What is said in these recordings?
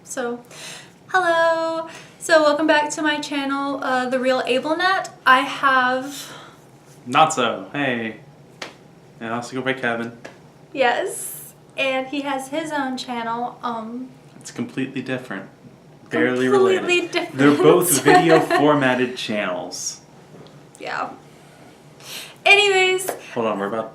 So, hello! So welcome back to my channel, The Real AbelNat. I have... Not so. Hey. And I also go by Kevin. Yes. And he has his own channel. It's completely different. Barely related. Completely different. They're both video formatted channels. Yeah. Anyways. Hold on, we're about...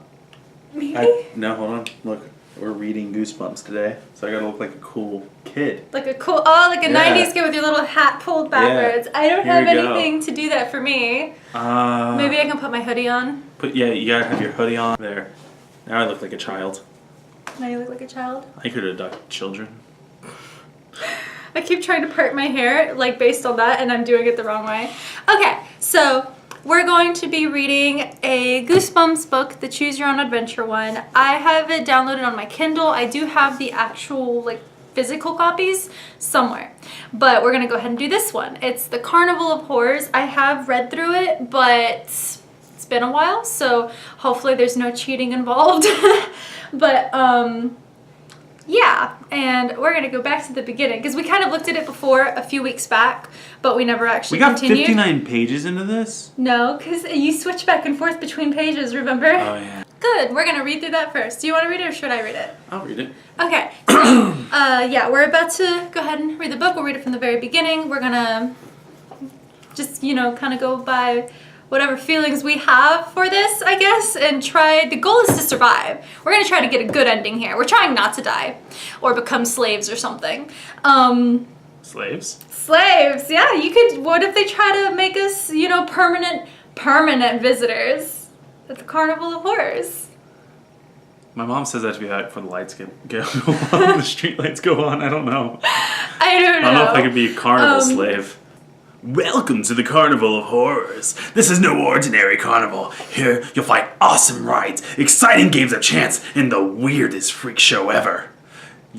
Maybe? No, hold on. Look, we're reading Goosebumps today. So I gotta look like a cool kid. Like a cool... Oh, like a 90s kid with your little hat pulled backwards. Yeah. I don't have anything to do that for me. Maybe I can put my hoodie on. Yeah, you gotta have your hoodie on. There. Now I look like a child. Now you look like a child? I could adopt children. I keep trying to part my hair, like, based on that, and I'm doing it the wrong way. Okay, so we're going to be reading a Goosebumps book, the Choose Your Own Adventure one. I have it downloaded on my Kindle. I do have the actual, like, physical copies somewhere. But we're going to go ahead and do this one. It's the Carnival of Horrors. I have read through it, but it's been a while, so hopefully there's no cheating involved. But, yeah, and we're going to go back to the beginning, because we kind of looked at it before a few weeks back, but we never actually continued. We got 59 pages into this? No, because you switch back and forth between pages, remember? Oh, yeah. Good, we're going to read through that first. Do you want to read it or should I read it? I'll read it. Okay, so, yeah, we're about to go ahead and read the book. We'll read it from the very beginning. We're going to just, you know, kind of go by whatever feelings we have for this, I guess, and try. The goal is to survive. We're gonna try to get a good ending here. We're trying not to die or become slaves or something. Slaves? Slaves, yeah. You could. What if they try to make us, you know, permanent visitors at the Carnival of Horrors? My mom says that to be like before the lights go on, the street lights go on. I don't know. I don't know. I don't know if I could be a carnival slave. Welcome to the Carnival of Horrors. This is no ordinary carnival. Here you'll find awesome rides, exciting games of chance, and the weirdest freak show ever.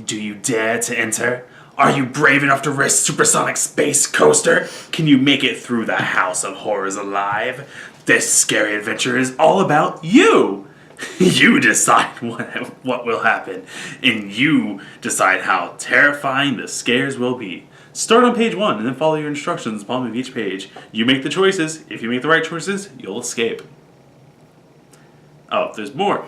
Do you dare to enter? Are you brave enough to risk supersonic space coaster? Can you make it through the House of Horrors alive? This scary adventure is all about you. You decide what will happen, and you decide how terrifying the scares will be. Start on page 1 and then follow your instructions at the bottom of each page. You make the choices. If you make the right choices, you'll escape. Oh, there's more.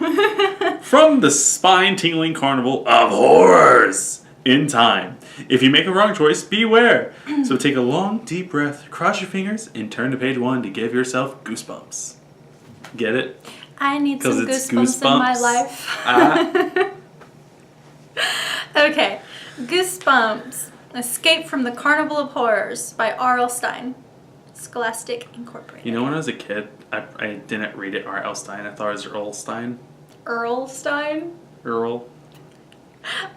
From the spine-tingling Carnival of Horrors in time. If you make a wrong choice, beware. So take a long, deep breath, cross your fingers, and turn to page 1 to give yourself goosebumps. Get it? I need some goosebumps in my life. Okay, Goosebumps. Escape from the Carnival of Horrors by R.L.Stine. Scholastic Incorporated. You know, when I was a kid, I didn't read it R.L.Stine. I thought it was R.L.Stine. R.L.Stine? Earl.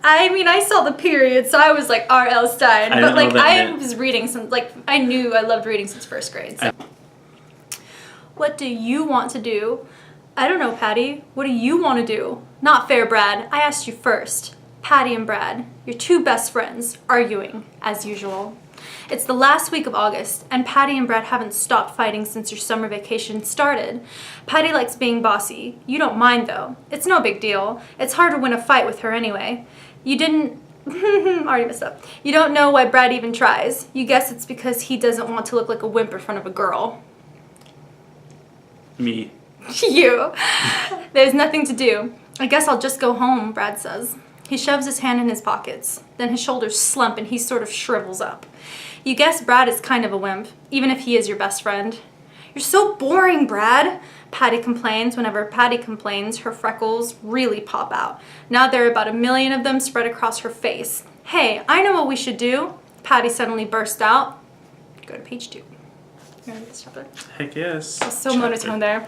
I mean, I saw the period, so I was like R.L.Stine. But like, I was reading some, like, I knew I loved reading since first grade. So. What do you want to do? I don't know, Patty. What do you want to do? Not fair, Brad. I asked you first. Patty and Brad, your two best friends, arguing, as usual. It's the last week of August, and Patty and Brad haven't stopped fighting since your summer vacation started. Patty likes being bossy. You don't mind, though. It's no big deal. It's hard to win a fight with her anyway. You didn't... already messed up. You don't know why Brad even tries. You guess it's because he doesn't want to look like a wimp in front of a girl. Me. You. There's nothing to do. I guess I'll just go home, Brad says. He shoves his hand in his pockets. Then his shoulders slump and he sort of shrivels up. You guess Brad is kind of a wimp, even if he is your best friend. You're so boring, Brad, Patty complains. Whenever Patty complains, her freckles really pop out. Now there are about 1 million of them spread across her face. Hey, I know what we should do, Patty suddenly burst out. Go to page 2. You want to read this chapter? Heck yes. It's so monotone there.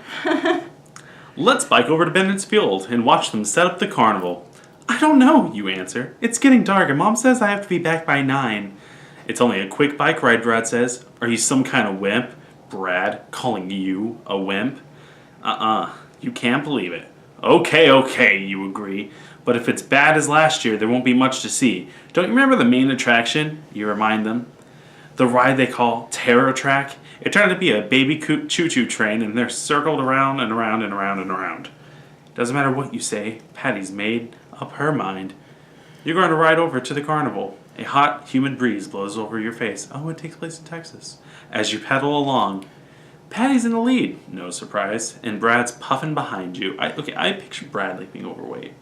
Let's bike over to Bennett's Field and watch them set up the carnival. I don't know, you answer. It's getting dark and Mom says I have to be back by 9. It's only a quick bike ride, Brad says. Are you some kind of wimp? Brad, calling you a wimp? You can't believe it. Okay, you agree. But if it's bad as last year, there won't be much to see. Don't you remember the main attraction? You remind them. The ride they call Terror Track? It turned out to be a baby choo-choo train and they're circled around and around and around and around. Doesn't matter what you say, Patty's made up her mind. You're going to ride over to the carnival. A hot, humid breeze blows over your face. Oh, it takes place in Texas. As you pedal along, Patty's in the lead, no surprise, and Brad's puffing behind you. I picture Brad like being overweight.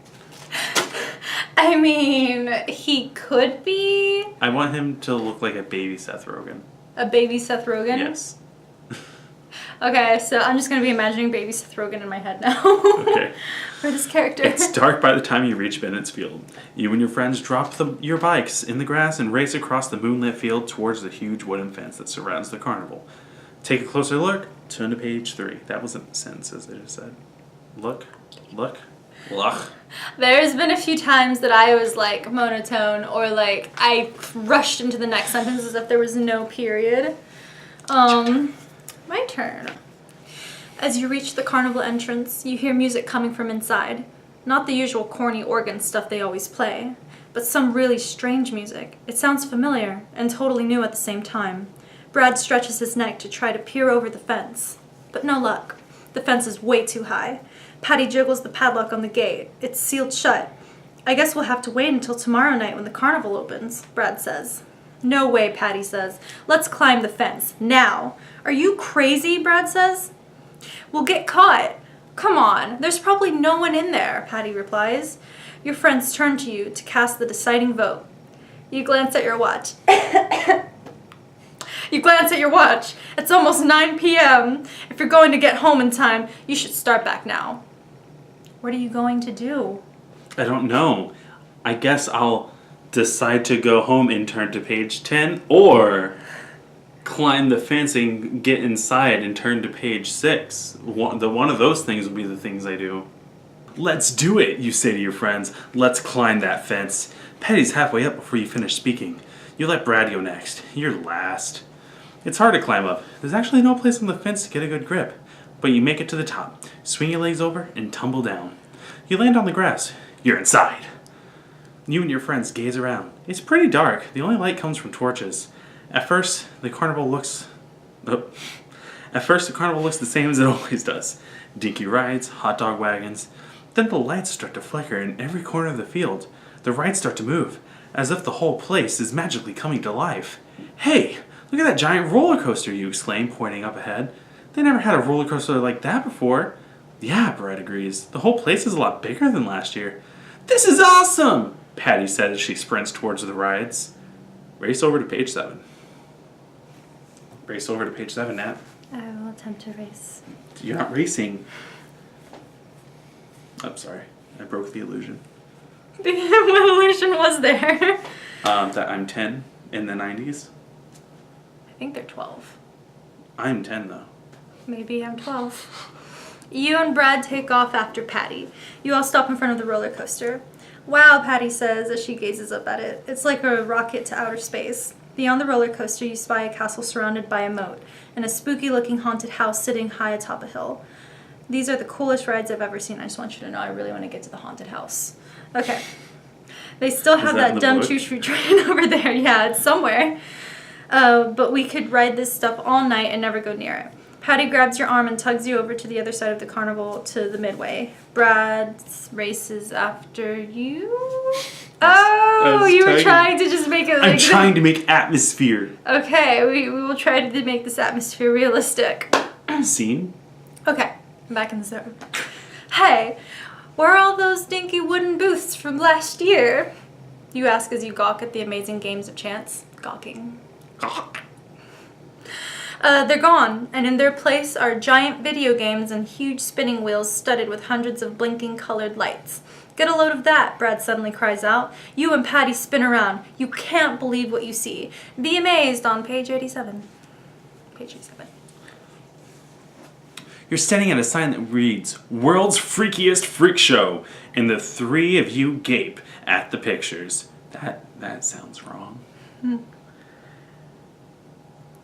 I mean, he could be. I want him to look like a baby Seth Rogen. A baby Seth Rogen? Yes. Okay, so I'm just going to be imagining baby Seth Rogen in my head now. Okay. For this character. It's dark by the time you reach Bennett's Field. You and your friends drop your bikes in the grass and race across the moonlit field towards the huge wooden fence that surrounds the carnival. Take a closer look. Turn to page 3. That wasn't sentences they just said. Look. There's been a few times that I was like monotone or like I rushed into the next sentence as if there was no period. My turn. As you reach the carnival entrance, you hear music coming from inside. Not the usual corny organ stuff they always play, but some really strange music. It sounds familiar and totally new at the same time. Brad stretches his neck to try to peer over the fence, but no luck. The fence is way too high. Patty jiggles the padlock on the gate. It's sealed shut. I guess we'll have to wait until tomorrow night when the carnival opens, Brad says. No way, Patty says. Let's climb the fence, now. Are you crazy, Brad says. We'll get caught. Come on, there's probably no one in there, Patty replies. Your friends turn to you to cast the deciding vote. You glance at your watch. It's almost 9 p.m. If you're going to get home in time, you should start back now. What are you going to do? I don't know. I guess I'll decide to go home and turn to page 10, or climb the fence and get inside and turn to page 6. One of those things will be the things I do. Let's do it, you say to your friends. Let's climb that fence. Patty's halfway up before you finish speaking. You let Brad go next. You're last. It's hard to climb up. There's actually no place on the fence to get a good grip. But you make it to the top, swing your legs over, and tumble down. You land on the grass. You're inside. You and your friends gaze around. It's pretty dark. The only light comes from torches. At first, the carnival looks the same as it always does. Dinky rides, hot dog wagons. Then the lights start to flicker in every corner of the field. The rides start to move, as if the whole place is magically coming to life. Hey, look at that giant roller coaster, you exclaim, pointing up ahead. They never had a roller coaster like that before. Yeah, Brad agrees. The whole place is a lot bigger than last year. This is awesome, Patty said as she sprints towards the rides. Race over to page 7. Race over to page 7, Nat. I will attempt to race. You're not racing. I'm sorry. I broke the illusion. What illusion was there? That I'm 10 in the 90s. I think they're 12. I'm 10, though. Maybe I'm 12. You and Brad take off after Patty. You all stop in front of the roller coaster. Wow, Patty says as she gazes up at it. It's like a rocket to outer space. Beyond the roller coaster, you spy a castle surrounded by a moat and a spooky-looking haunted house sitting high atop a hill. These are the coolest rides I've ever seen. I just want you to know I really want to get to the haunted house. Okay. They still have that dumb choo-choo train over there. Yeah, it's somewhere. But we could ride this stuff all night and never go near it. Patty grabs your arm and tugs you over to the other side of the carnival to the midway. Brad races after you. Oh, you were trying to just make it like... I'm trying to make atmosphere. Okay, we will try to make this atmosphere realistic. Scene? Okay, I'm back in the zone. Hey, where are all those dinky wooden booths from last year? You ask as you gawk at the amazing games of chance. Gawking. They're gone, and in their place are giant video games and huge spinning wheels studded with hundreds of blinking colored lights. Get a load of that, Brad suddenly cries out. You and Patty spin around. You can't believe what you see. Be amazed on page 87. Page 87. You're standing at a sign that reads, World's Freakiest Freak Show, and the three of you gape at the pictures. That sounds wrong.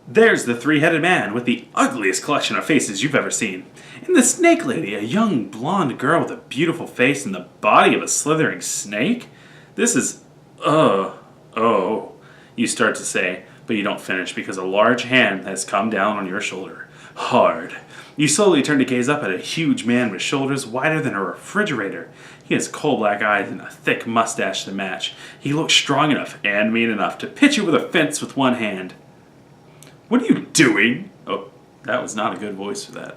There's the three-headed man with the ugliest collection of faces you've ever seen. And the snake lady, a young blonde girl with a beautiful face and the body of a slithering snake? This is... you start to say, but you don't finish because a large hand has come down on your shoulder. hard. You slowly turn to gaze up at a huge man with shoulders wider than a refrigerator. He has coal black eyes and a thick mustache to match. He looks strong enough and mean enough to pitch you with a fence with one hand. What are you doing? Oh, that was not a good voice for that.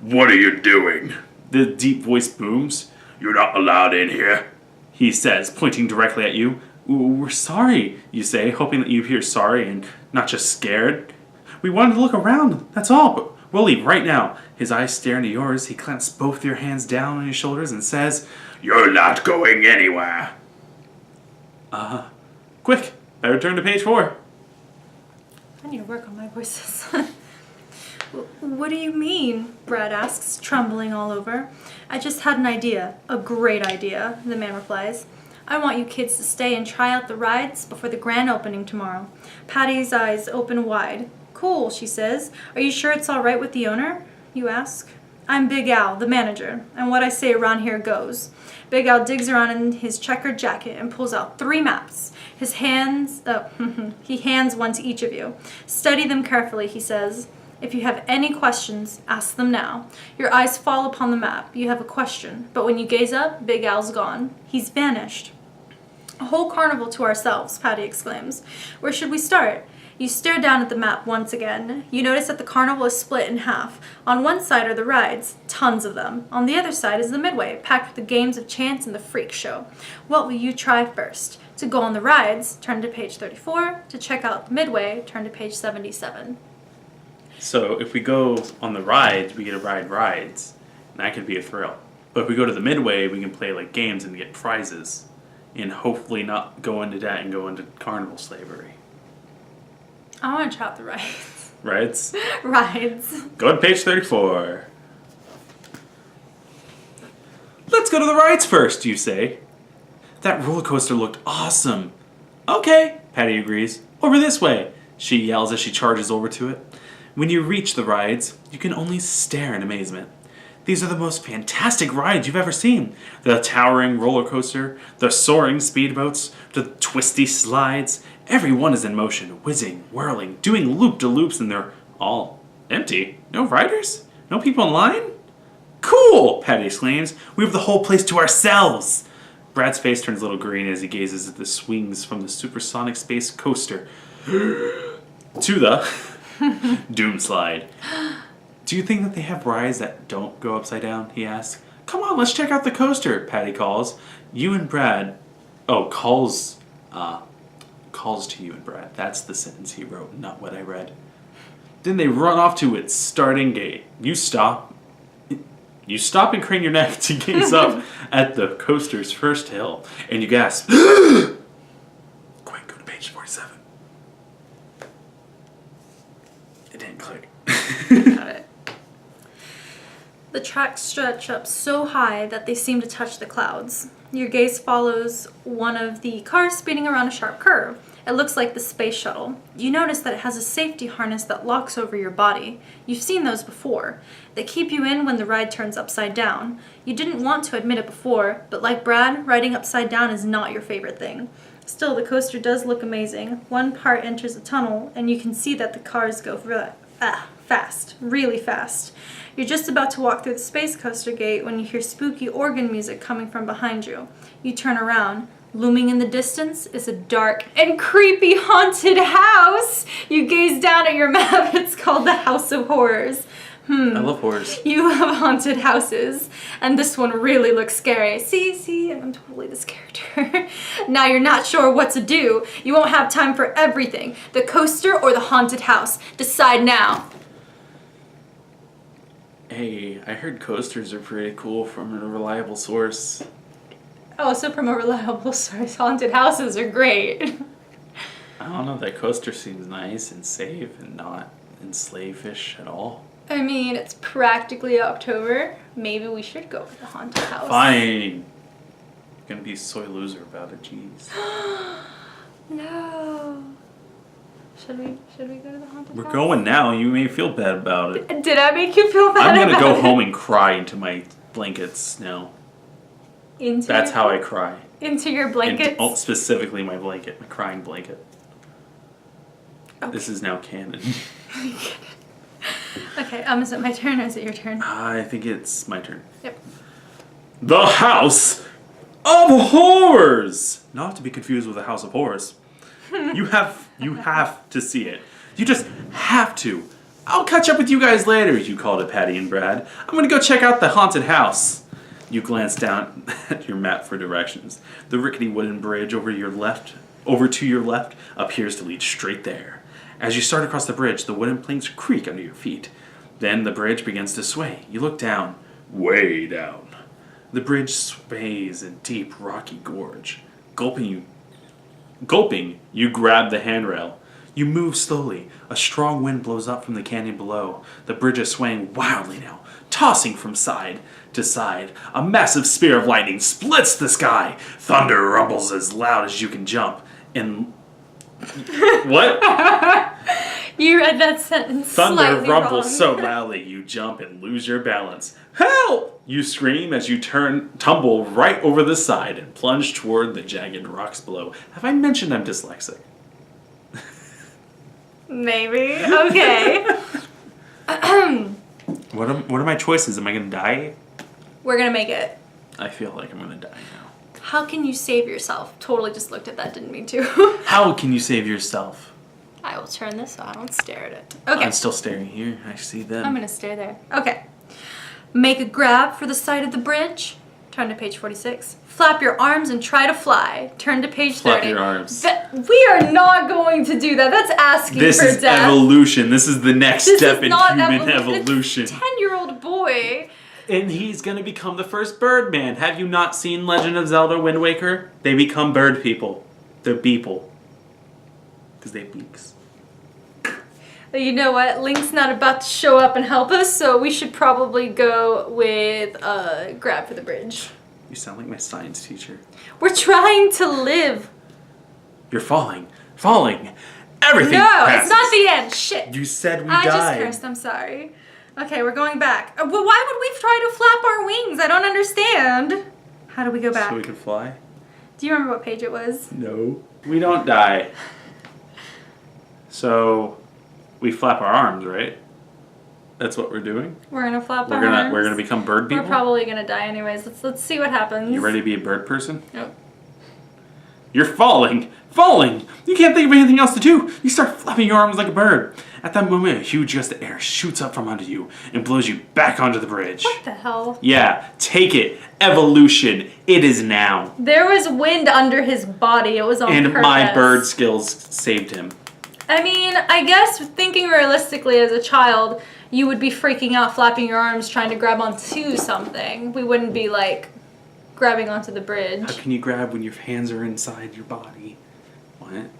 What are you doing? The deep voice booms. You're not allowed in here, he says, pointing directly at you. We're sorry, you say, hoping that you hear sorry and not just scared. We wanted to look around, that's all, but we'll leave right now. His eyes stare into yours. He clamps both your hands down on your shoulders and says, You're not going anywhere. Quick, better turn to page 4. I need to work on my voices. What do you mean? Brad asks, trembling all over. I just had an idea. A great idea, the man replies. I want you kids to stay and try out the rides before the grand opening tomorrow. Patty's eyes open wide. Cool, she says. Are you sure it's all right with the owner? You ask. I'm Big Al, the manager, and what I say around here goes. Big Al digs around in his checkered jacket and pulls out 3 maps. He hands one to each of you. Study them carefully, he says. If you have any questions, ask them now. Your eyes fall upon the map. You have a question, but when you gaze up, Big Al's gone. He's vanished. A whole carnival to ourselves, Patty exclaims. Where should we start? You stare down at the map once again. You notice that the carnival is split in half. On one side are the rides, tons of them. On the other side is the midway, packed with the games of chance and the freak show. What will you try first? To go on the rides, turn to page 34. To check out the midway, turn to page 77. So if we go on the rides, we get to ride rides. And that could be a thrill. But if we go to the midway, we can play like games and get prizes. And hopefully not go into debt and go into carnival slavery. I want to try out the rides. Rides? Rides. Go to page 34. Let's go to the rides first, you say. That roller coaster looked awesome. Okay, Patty agrees. Over this way, she yells as she charges over to it. When you reach the rides, you can only stare in amazement. These are the most fantastic rides you've ever seen. The towering roller coaster, the soaring speedboats, the twisty slides. Every one is in motion, whizzing, whirling, doing loop-de-loops, and they're all empty. No riders? No people in line? Cool, Patty exclaims. We have the whole place to ourselves. Brad's face turns a little green as he gazes at the swings from the supersonic space coaster to the Doom Slide. Do you think that they have rides that don't go upside down? He asks. Come on, let's check out the coaster, Patty calls. You and Brad... Oh, calls to you and Brad. That's the sentence he wrote, not what I read. Then they run off to its starting gate. You stop. You stop and crane your neck to gaze up at the coaster's first hill, and you gasp. Quick, go to page 47. It didn't click. Got it. The tracks stretch up so high that they seem to touch the clouds. Your gaze follows one of the cars speeding around a sharp curve. It looks like the space shuttle. You notice that it has a safety harness that locks over your body. You've seen those before. They keep you in when the ride turns upside down. You didn't want to admit it before, but like Brad, riding upside down is not your favorite thing. Still, the coaster does look amazing. One part enters a tunnel, and you can see that the cars go fast, really fast. You're just about to walk through the space coaster gate when you hear spooky organ music coming from behind you. You turn around. Looming in the distance is a dark and creepy haunted house. You gaze down at your map. It's called the House of Horrors. I love horrors. You love haunted houses. And this one really looks scary. See, I'm totally this character. Now you're not sure what to do. You won't have time for everything. The coaster or the haunted house. Decide now. Hey, I heard coasters are pretty cool from a reliable source. Oh, so from a reliable source, haunted houses are great. I don't know, that coaster seems nice and safe and not enslave-ish at all. I mean, it's practically October. Maybe we should go to the haunted house. Fine. I'm gonna be a soy loser about it, jeez. No. Should we go to the haunted house? We're going now, you may feel bad about it. Did I make you feel bad about it? I'm gonna go home and cry into my blankets now. That's how I cry. Into your blankets? Specifically my blanket, my crying blanket. Okay. This is now canon. Okay, is it my turn or is it your turn? I think it's my turn. Yep. The House of Horrors! Not to be confused with the House of Horrors. You have to see it. You just have to. I'll catch up with you guys later, you called it Patty and Brad. I'm gonna go check out the haunted house. You glance down at your map for directions. The rickety wooden bridge over to your left, appears to lead straight there. As you start across the bridge, the wooden planks creak under your feet. Then the bridge begins to sway. You look down, way down. The bridge sways in deep, rocky gorge. Gulping, you grab the handrail. You move slowly. A strong wind blows up from the canyon below. The bridge is swaying wildly now, tossing from side to side. A massive spear of lightning splits the sky. Thunder rumbles as loud as you can jump. And what? You read that sentence Thunder slightly rumbles wrong. so loudly you jump and lose your balance. Help! You scream as you tumble right over the side and plunge toward the jagged rocks below. Have I mentioned I'm dyslexic? Maybe. Okay. What are my choices? Am I going to die? We're gonna make it. I feel like I'm going to die now. How can you save yourself? Totally just looked at that, didn't mean to. How can you save yourself? I will turn this so I don't stare at it. Okay. I'm still staring here. I see them. I'm gonna stare there. Okay. Make a grab for the side of the bridge. Turn to page 46. Flap your arms and try to fly. Turn to page 30. Flap your arms. We are not going to do that. That's asking This for is death. Evolution. This is the next This step is in not human evolution. It's a 10-year-old boy. And he's going to become the first Birdman. Have you not seen Legend of Zelda Wind Waker? They become bird people. They're beeple. Because they have beaks. But you know what? Link's not about to show up and help us, so we should probably go with grab for the bridge. You sound like my science teacher. We're trying to live. You're falling. Falling. Everything No, passes. it's not the end. Shit. You said we I died. just cursed. I'm sorry. Okay, we're going back. Well, why would we try to flap our wings? I don't understand. How do we go back? So we can fly? Do you remember what page it was? No. We don't die. So we flap our arms, right? That's what we're doing? We're gonna flap our arms. We're gonna become bird people? We're probably gonna die anyways. Let's see what happens. You ready to be a bird person? Nope. You're falling! Falling! You can't think of anything else to do! You start flapping your arms like a bird. At that moment, a huge gust of air shoots up from under you and blows you back onto the bridge. What the hell? Yeah, take it. Evolution. It is now. There was wind under his body. It was on And purpose. my bird skills saved him. I mean, I guess thinking realistically as a child, you would be freaking out, flapping your arms, trying to grab onto something. We wouldn't be like grabbing onto the bridge. How can you grab when your hands are inside your body? What?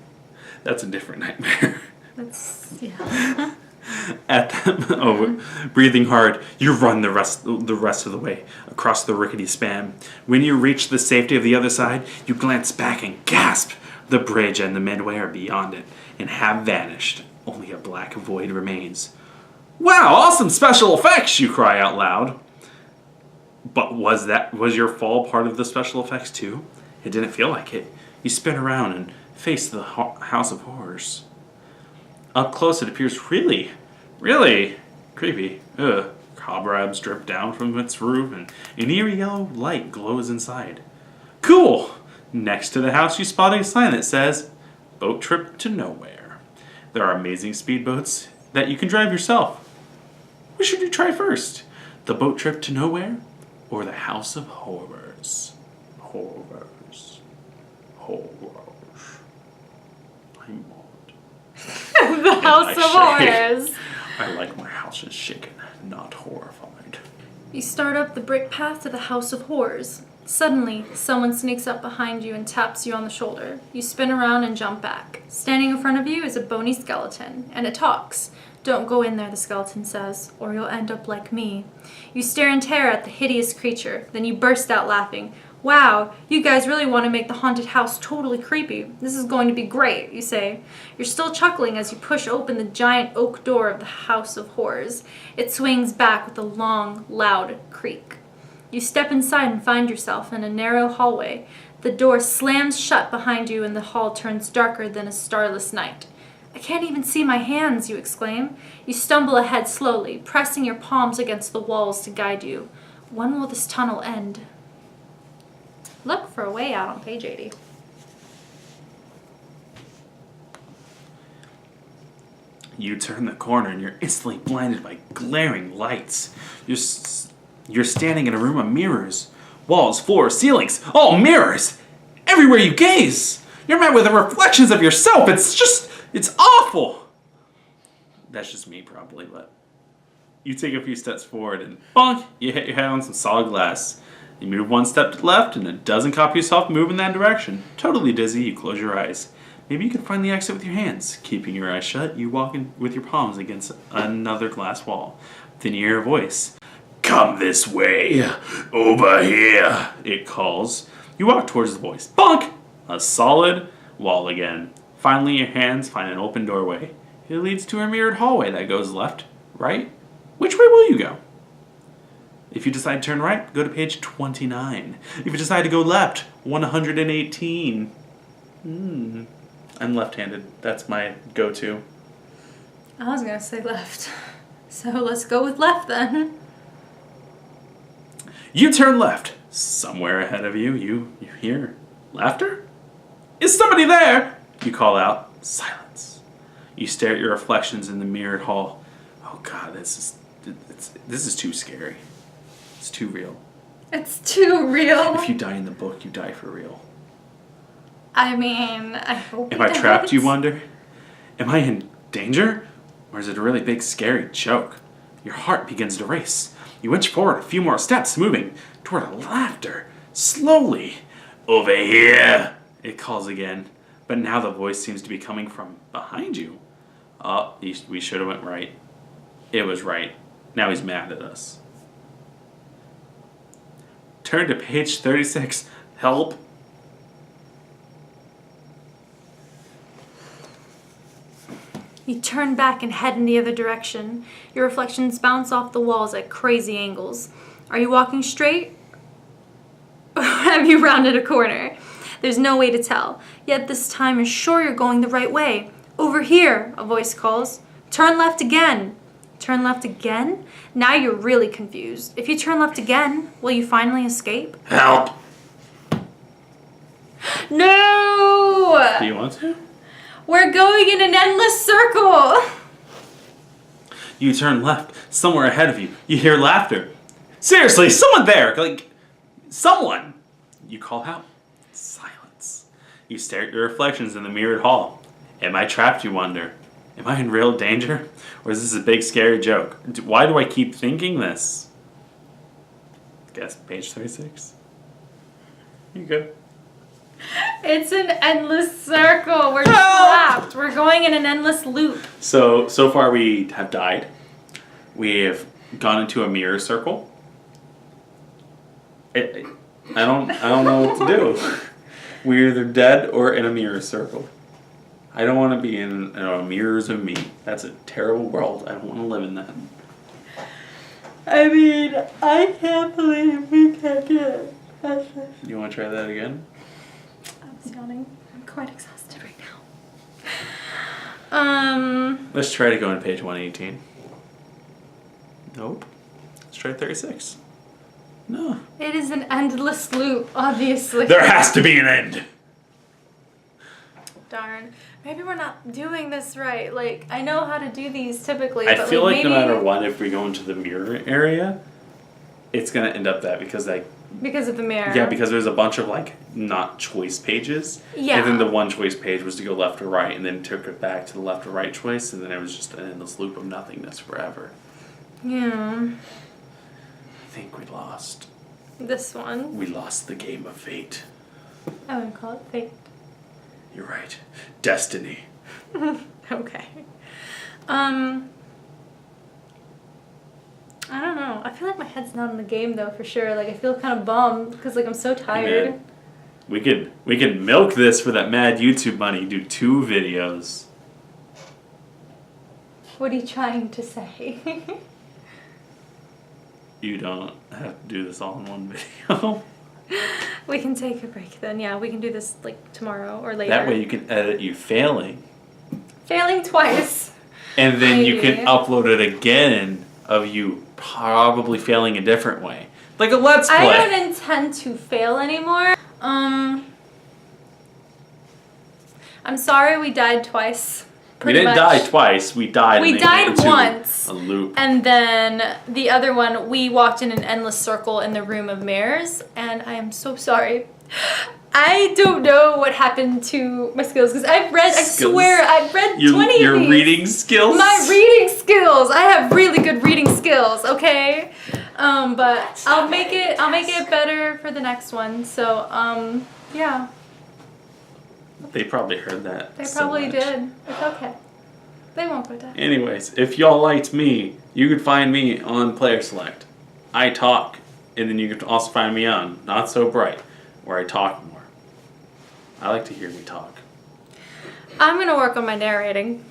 That's a different nightmare. That's, yeah. Breathing hard, you run the rest of the way across the rickety span. When you reach the safety of the other side, you glance back and gasp. The bridge and the midway are beyond it and have vanished. Only a black void remains. Wow, awesome special effects, you cry out loud. But was your fall part of the special effects too? It didn't feel like it. You spin around and face the House of Horrors. Up close, it appears really creepy. Cobwebs drip down from its roof, and an eerie yellow light glows inside. Cool! Next to the house, you spot a sign that says, "Boat trip to nowhere." There are amazing speedboats that you can drive yourself. What should you try first? The boat trip to nowhere, or the House of Horrors? Horrors. I'm odd. The House of Horrors. I like my houses shaken, not horrified. You start up the brick path to the House of Horrors. Suddenly, someone sneaks up behind you and taps you on the shoulder. You spin around and jump back. Standing in front of you is a bony skeleton, and it talks. "Don't go in there," the skeleton says, "or you'll end up like me." You stare in terror at the hideous creature, then you burst out laughing. "Wow, you guys really want to make the haunted house totally creepy. This is going to be great," you say. You're still chuckling as you push open the giant oak door of the House of Horrors. It swings back with a long, loud creak. You step inside and find yourself in a narrow hallway. The door slams shut behind you and the hall turns darker than a starless night. I can't even see my hands, you exclaim. You stumble ahead slowly, pressing your palms against the walls to guide you. When will this tunnel end? Look for a way out on page 80. You turn the corner and you're instantly blinded by glaring lights. You're standing in a room of mirrors. Walls, floors, ceilings, all mirrors! Everywhere you gaze! You're met with the reflections of yourself. It's awful! That's just me probably, but... You take a few steps forward and bonk! You hit your head on some solid glass. You move one step to the left and a dozen copy yourself move in that direction. Totally dizzy, you close your eyes. Maybe you can find the exit with your hands. Keeping your eyes shut, you walk in with your palms against another glass wall. Then you hear a voice. Come this way. Over here, it calls. You walk towards the voice. Bonk! A solid wall again. Finally, your hands find an open doorway. It leads to a mirrored hallway that goes left, right. Which way will you go? If you decide to turn right, go to page 29. If you decide to go left, 118. I'm left-handed. That's my go-to. I was going to say left. So let's go with left then. You turn left. Somewhere ahead of you, you hear laughter? Is somebody there? You call out. Silence. You stare at your reflections in the mirrored hall. Oh God, this is too scary. It's too real. It's too real. If you die in the book, you die for real. I mean, I hope Am I trapped, you wonder? Am I in danger? Or is it a really big, scary joke? Your heart begins to race. You inch forward a few more steps, moving toward a laughter. Slowly. Over here, it calls again. But now the voice seems to be coming from behind you. Oh, we should have went right. It was right. Now he's mad at us. Turn to page 36. Help. You turn back and head in the other direction. Your reflections bounce off the walls at crazy angles. Are you walking straight? Or have you rounded a corner? There's no way to tell. Yet this time you're sure you're going the right way. Over here, a voice calls. Turn left again. Turn left again? Now you're really confused. If you turn left again, will you finally escape? Help! No! Do you want to? We're going in an endless circle! You turn left. Somewhere ahead of you, you hear laughter. Seriously, someone there! Like, someone! You call out. Silence. You stare at your reflections in the mirrored hall. Am I trapped, you wonder? Am I in real danger? Or is this a big, scary joke? Why do I keep thinking this? Guess page 36. You good? It's an endless circle. We're trapped. We're going in an endless loop. So far we have died. We have gone into a mirror circle. I don't know what to do. We're either dead or in a mirror circle. I don't want to be in mirrors of me. That's a terrible world. I don't want to live in that. I mean, I can't believe we can't do it. You want to try that again? I'm yawning. I'm quite exhausted right now. Let's try to go on page 118. Nope. Let's try 36. No. It is an endless loop, obviously. There has to be an end. Darn. Maybe we're not doing this right. Like, I know how to do these typically, I but feel like maybe... no matter what, if we go into the mirror area, it's going to end up that because Because of the mirror. Yeah, because there's a bunch of not choice pages. Yeah. And then the one choice page was to go left or right, and then took it back to the left or right choice, and then it was just an endless loop of nothingness forever. Yeah. I think we lost. This one. We lost the game of fate. I wouldn't call it fate. You're right. Destiny. Okay. I don't know. I feel like my head's not in the game though, for sure. Like I feel kind of bummed because I'm so tired. Man, we could milk this for that mad YouTube money. Do 2 videos. What are you trying to say? You don't have to do this all in one video. We can take a break then. Yeah, we can do this tomorrow or later. That way you can edit you failing Failing twice. And then you can upload it again of you probably failing a different way. Like a Let's Play. I don't intend to fail anymore. I'm sorry we died twice. We didn't die twice. We died. We died once. A loop. And then the other one, we walked in an endless circle in the room of mirrors. And I am so sorry. I don't know what happened to my skills because I swear, I've read 20 of these. Your reading skills? My reading skills. I have really good reading skills, okay? But I'll make it better for the next one. So, yeah. They probably heard that. They probably did. It's okay. They won't go down. Anyways, if y'all liked me, you could find me on Player Select. I talk, and then you could also find me on Not So Bright, where I talk more. I like to hear me talk. I'm gonna work on my narrating.